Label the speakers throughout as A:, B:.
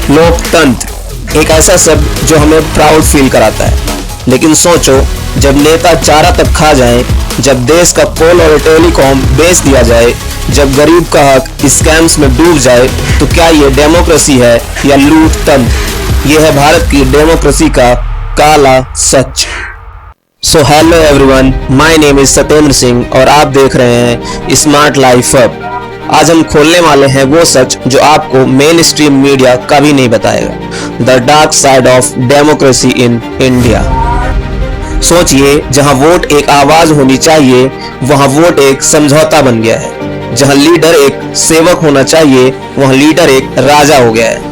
A: लोकतंत्र एक ऐसा शब्द जो हमें प्राउड फील कराता है, लेकिन सोचो, जब नेता चारा तक खा जाएं, जब देश का पोल और टेलीकॉम बेच दिया जाए, जब गरीब का हक स्कैम्स में डूब जाए, तो क्या ये डेमोक्रेसी है या लूटतंत्र? ये है भारत की डेमोक्रेसी का काला सच। So hello everyone, my name is Satyendra Singh और आप देख रहे हैं स्मार्ट लाइफ हब। आज हम खोलने वाले हैं वो सच जो आपको मेन स्ट्रीम मीडिया कभी नहीं बताएगा, the dark side of democracy in India. सोचिए, जहां वोट एक आवाज होनी चाहिए, वहां वोट एक समझौता बन गया है। जहां लीडर एक सेवक होना चाहिए, वहां लीडर एक राजा हो गया है।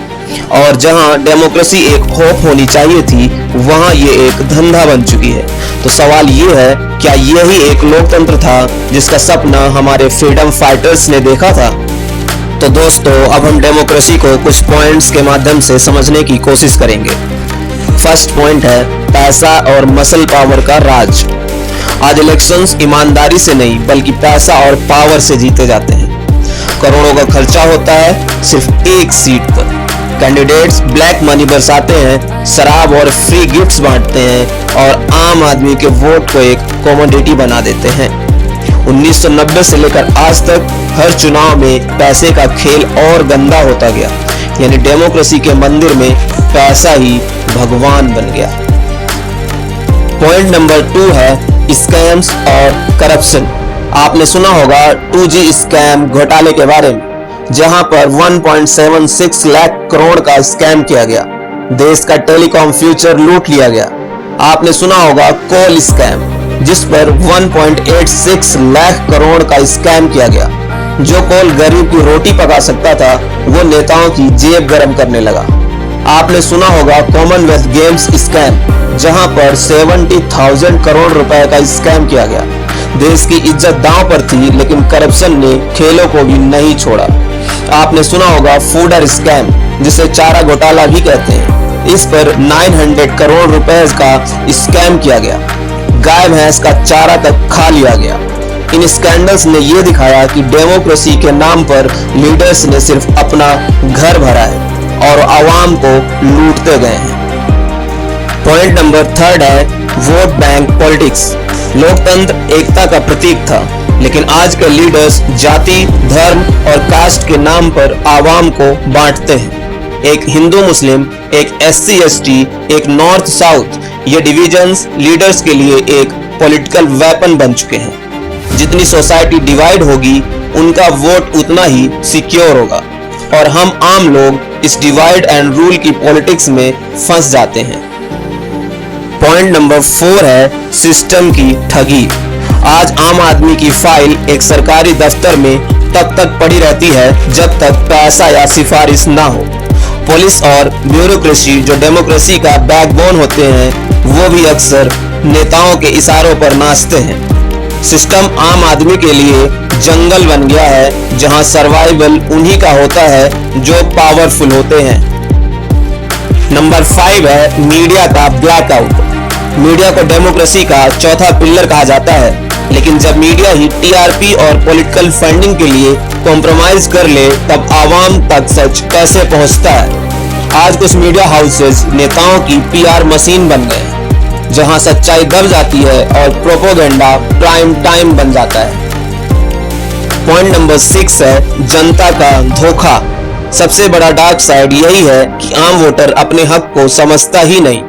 A: और जहां डेमोक्रेसी एक होप होनी चाहिए थी, वहां ये एक धंधा बन चुकी है। तो सवाल ये है, क्या यही एक लोकतंत्र था जिसका सपना हमारे फ्रीडम फाइटर्स ने देखा था? तो दोस्तों, अब हम डेमोक्रेसी को कुछ पॉइंट्स के माध्यम से समझने की कोशिश करेंगे। फर्स्ट पॉइंट है पैसा और मसल पावर का राज। आज इलेक्शंस ईमानदारी से नहीं बल्कि पैसा और पावर से जीते जाते हैं। करोड़ों का खर्चा होता है सिर्फ एक सीट पर। कैंडिडेट्स ब्लैक मनी बरसाते हैं, शराब और फ्री गिफ्ट्स बांटते हैं और आम आदमी के वोट को एक कमोडिटी बना देते हैं। 1990 से लेकर आज तक हर चुनाव में पैसे का खेल और गंदा होता गया, यानी डेमोक्रेसी के मंदिर में पैसा ही भगवान बन गया। पॉइंट नंबर 2 है स्कैम्स और करप्शन। आपने सुना होगा 2G स्कैम घोटाले के बारे में, जहां पर 1.76 लाख करोड़ का स्कैम किया गया। देश का टेलीकॉम फ्यूचर लूट लिया गया। आपने सुना होगा कोल स्कैम, जिस पर 1.86 लाख करोड़ का स्कैम किया गया। जो कोल गरीब की रोटी पका सकता था, वो नेताओं की जेब गर्म करने लगा। आपने सुना होगा कॉमनवेल्थ गेम्स स्कैम, जहां पर 70,000 करोड़ रुपए का स्कैम किया गया। देश की इज्जत दांव पर थी, लेकिन करप्शन ने खेलों को भी नहीं छोड़ा। आपने सुना होगा फूडर स्कैम, जिसे चारा घोटाला भी कहते हैं। इस पर 900 करोड़ रुपए का स्कैम किया गया। गाय भैंस का चारा तक खा लिया गया। इन स्कैंडल्स ने यह दिखाया कि डेमोक्रेसी के नाम पर लीडर्स ने सिर्फ अपना घर भरा है और आवाम को लूटते गए हैं। पॉइंट नंबर 3 है वोट बैंक पॉलिटिक्स। लोकतंत्र एकता का प्रतीक था, लेकिन आज के लीडर्स जाति, धर्म और कास्ट के नाम पर आवाम को बांटते हैं। एक हिंदू मुस्लिम, एक SC ST, एक नॉर्थ साउथ, ये डिविजन्स लीडर्स के लिए एक पॉलिटिकल वेपन बन चुके हैं। जितनी सोसाइटी डिवाइड होगी, उनका वोट उतना ही सिक्योर होगा और हम आम लोग इस डिवाइड एंड रूल की पॉलिटिक्स में फंस जाते हैं। पॉइंट नंबर 4 है सिस्टम की ठगी। आज आम आदमी की फाइल एक सरकारी दफ्तर में तब तक पड़ी रहती है जब तक पैसा या सिफारिश ना हो। पुलिस और ब्यूरोक्रेसी, जो डेमोक्रेसी का बैकबोन होते हैं, वो भी अक्सर नेताओं के इशारों पर नाचते हैं। सिस्टम आम आदमी के लिए जंगल बन गया है, जहां सर्वाइवल उन्हीं का होता है जो पावरफुल होते हैं। नंबर 5 है मीडिया का ब्लैकआउट। मीडिया को डेमोक्रेसी का चौथा पिलर कहा जाता है, लेकिन जब मीडिया ही TRP और पॉलिटिकल फंडिंग के लिए कॉम्प्रोमाइज कर ले, तब आवाम तक सच कैसे पहुंचता है? आज कुछ मीडिया हाउसेस नेताओं की PR मशीन बन गए, जहां सच्चाई दब जाती है और प्रोपोगेंडा प्राइम टाइम बन जाता है। पॉइंट नंबर 6 है जनता का धोखा। सबसे बड़ा डार्क साइड यही है कि आम वोटर अपने हक को समझता ही नहीं।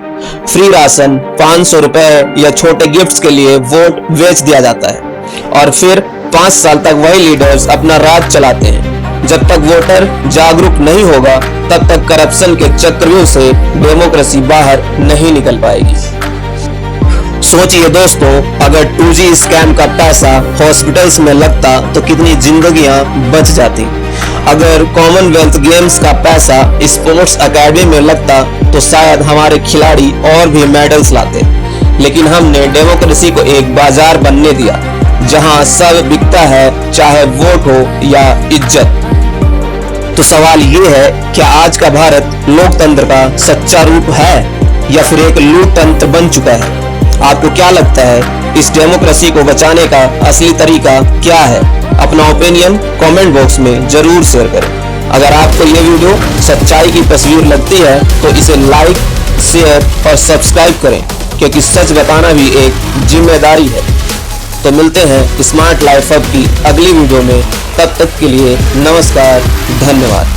A: फ्री राशन, 500 रुपए या छोटे गिफ्ट्स के लिए वोट बेच दिया जाता है और फिर 5 साल तक वही लीडर्स अपना राज चलाते हैं। जब तक वोटर जागरूक नहीं होगा, तब तक करप्शन के चक्रव्यूह से डेमोक्रेसी बाहर नहीं निकल पाएगी। सोचिए दोस्तों, अगर 2G स्कैम का पैसा हॉस्पिटल्स में लगता तो कितनी जिंदगियां बच जाती। अगर कॉमनवेल्थ गेम्स का पैसा स्पोर्ट्स एकेडमी में लगता तो शायद हमारे खिलाड़ी और भी मेडल्स लाते। लेकिन हमने डेमोक्रेसी को एक बाजार बनने दिया, जहां सब बिकता है, चाहे वोट हो या इज्जत। तो सवाल ये है, क्या आज का भारत लोकतंत्र का सच्चा रूप है या फिर एक लूटतंत्र बन चुका है? आपको क्या लगता है, इस डेमोक्रेसी को बचाने का असली तरीका क्या है? अपना ओपिनियन कमेंट बॉक्स में जरूर शेयर करें। अगर आपको ये वीडियो सच्चाई की तस्वीर लगती है तो इसे लाइक, शेयर और सब्सक्राइब करें, क्योंकि सच बताना भी एक जिम्मेदारी है। तो मिलते हैं स्मार्ट लाइफ हब की अगली वीडियो में, तब तक के लिए नमस्कार, धन्यवाद।